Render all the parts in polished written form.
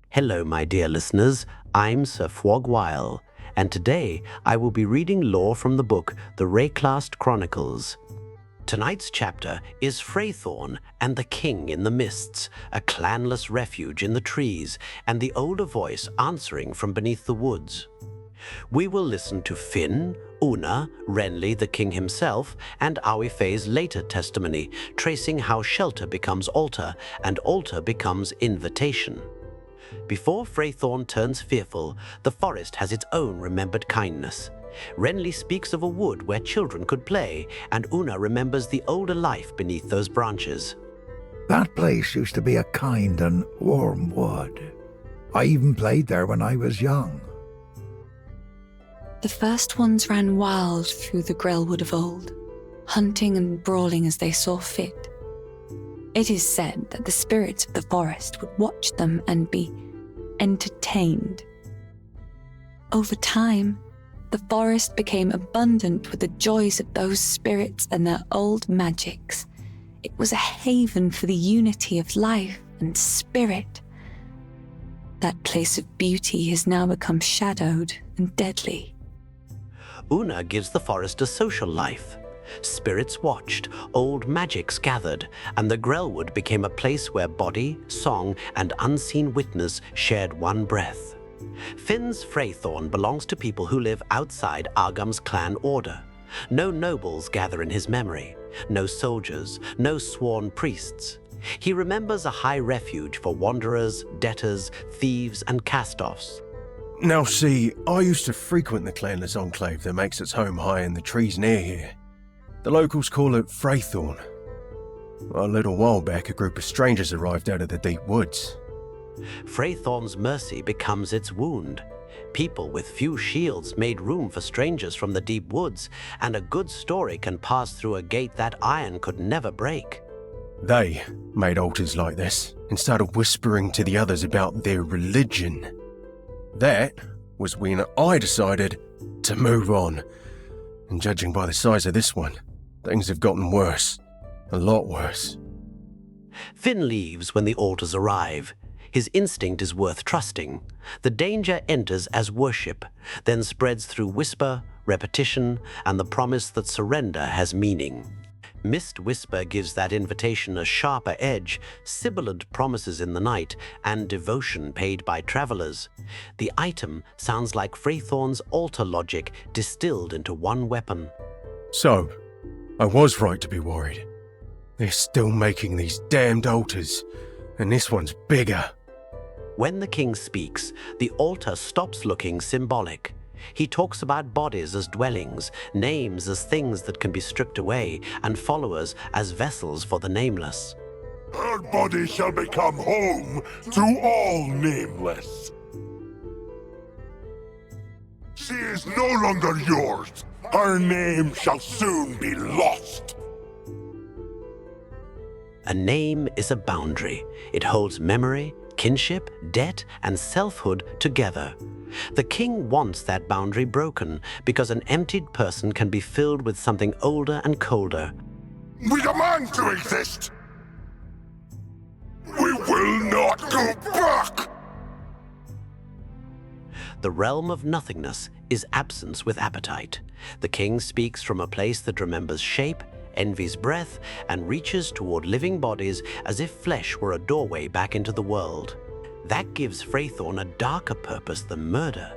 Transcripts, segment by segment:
Hello, my dear listeners. I'm Sir Freythorn, and today I will be reading lore from the book The Wraeclast Chronicles. Tonight's chapter is Freythorn and the King in the Mists, a clanless refuge in the trees, and the older voice answering from beneath the woods. We will listen to Finn, Una, Renly, the king himself, and Awife's later testimony, tracing how shelter becomes altar and altar becomes invitation. Before Freythorn turns fearful, the forest has its own remembered kindness. Renly speaks of a wood where children could play, and Una remembers the older life beneath those branches. That place used to be a kind and warm wood. I even played there when I was young. The first ones ran wild through the Grellwood of old, hunting and brawling as they saw fit. It is said that the spirits of the forest would watch them and be entertained. Over time, the forest became abundant with the joys of those spirits and their old magics. It was a haven for the unity of life and spirit. That place of beauty has now become shadowed and deadly. Una gives the forest a social life. Spirits watched, old magics gathered, and the Grellwood became a place where body, song, and unseen witness shared one breath. Finn's Freythorn belongs to people who live outside Argum's clan order. No nobles gather in his memory, no soldiers, no sworn priests. He remembers a high refuge for wanderers, debtors, thieves, and cast-offs. Now see, I used to frequent the clanless enclave that makes its home high in the trees near here. The locals call it Freythorn. A little while back, a group of strangers arrived out of the deep woods. Freythorn's mercy becomes its wound. People with few shields made room for strangers from the deep woods, and a good story can pass through a gate that iron could never break. They made altars like this and started whispering to the others about their religion. That was when I decided to move on. And judging by the size of this one, things have gotten worse. A lot worse. Finn leaves when the altars arrive. His instinct is worth trusting. The danger enters as worship, then spreads through whisper, repetition, and the promise that surrender has meaning. Mist Whisper gives that invitation a sharper edge, sibilant promises in the night, and devotion paid by travelers. The item sounds like Freythorn's altar logic distilled into one weapon. So, I was right to be worried. They're still making these damned altars, and this one's bigger. When the king speaks, the altar stops looking symbolic. He talks about bodies as dwellings, names as things that can be stripped away, and followers as vessels for the Nameless. Her body shall become home to all Nameless. She is no longer yours. Her name shall soon be lost. A name is a boundary. It holds memory, kinship, debt, and selfhood together. The king wants that boundary broken because an emptied person can be filled with something older and colder. We demand to exist. We will not go back. The realm of nothingness is absence with appetite. The king speaks from a place that remembers shape, envies breath, and reaches toward living bodies as if flesh were a doorway back into the world. That gives Freythorn a darker purpose than murder.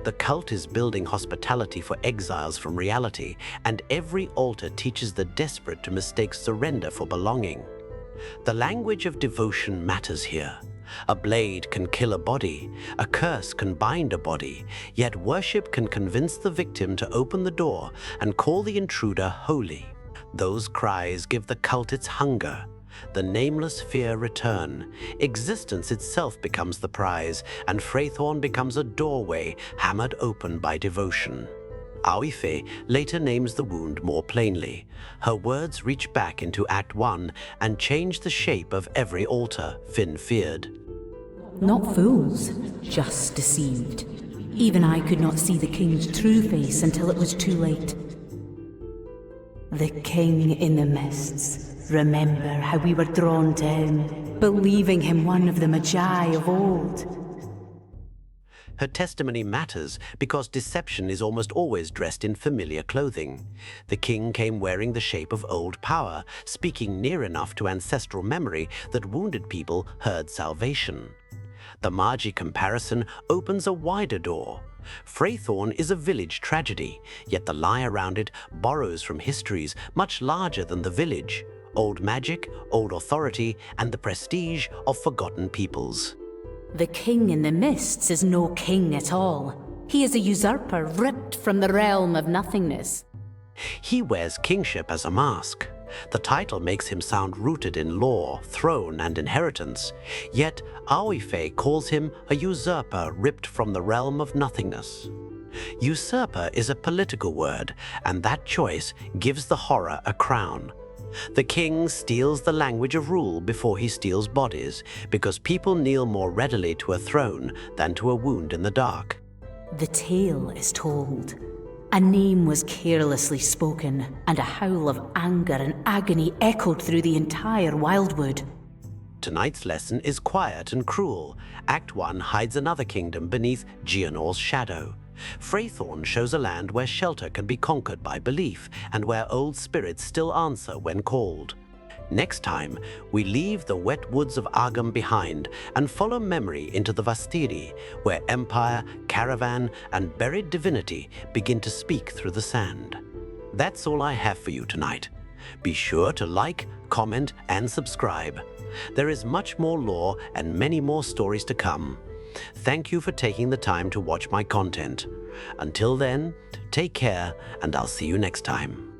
The cult is building hospitality for exiles from reality, and every altar teaches the desperate to mistake surrender for belonging. The language of devotion matters here. A blade can kill a body, a curse can bind a body, yet worship can convince the victim to open the door and call the intruder holy. Those cries give the cult its hunger. The Nameless fear return. Existence itself becomes the prize, and Freythorn becomes a doorway hammered open by devotion. Awife later names the wound more plainly. Her words reach back into Act 1 and change the shape of every altar Finn feared. Not fools, just deceived. Even I could not see the king's true face until it was too late. The king in the mists. Remember how we were drawn to him, believing him one of the Magi of old. Her testimony matters because deception is almost always dressed in familiar clothing. The king came wearing the shape of old power, speaking near enough to ancestral memory that wounded people heard salvation. The Magi comparison opens a wider door. Freythorn is a village tragedy, yet the lie around it borrows from histories much larger than the village: old magic, old authority, and the prestige of forgotten peoples. The king in the mists is no king at all. He is a usurper ripped from the realm of nothingness. He wears kingship as a mask. The title makes him sound rooted in law, throne, and inheritance. Yet Aoife calls him a usurper ripped from the realm of nothingness. Usurper is a political word, and that choice gives the horror a crown. The king steals the language of rule before he steals bodies, because people kneel more readily to a throne than to a wound in the dark. The tale is told. A name was carelessly spoken, and a howl of anger and agony echoed through the entire wildwood. Tonight's lesson is quiet and cruel. Act 1 hides another kingdom beneath Geonor's shadow. Freythorn shows a land where shelter can be conquered by belief, and where old spirits still answer when called. Next time, we leave the wet woods of Agam behind and follow memory into the Vastiri, where empire, caravan, and buried divinity begin to speak through the sand. That's all I have for you tonight. Be sure to like, comment, and subscribe. There is much more lore and many more stories to come. Thank you for taking the time to watch my content. Until then, take care, and I'll see you next time.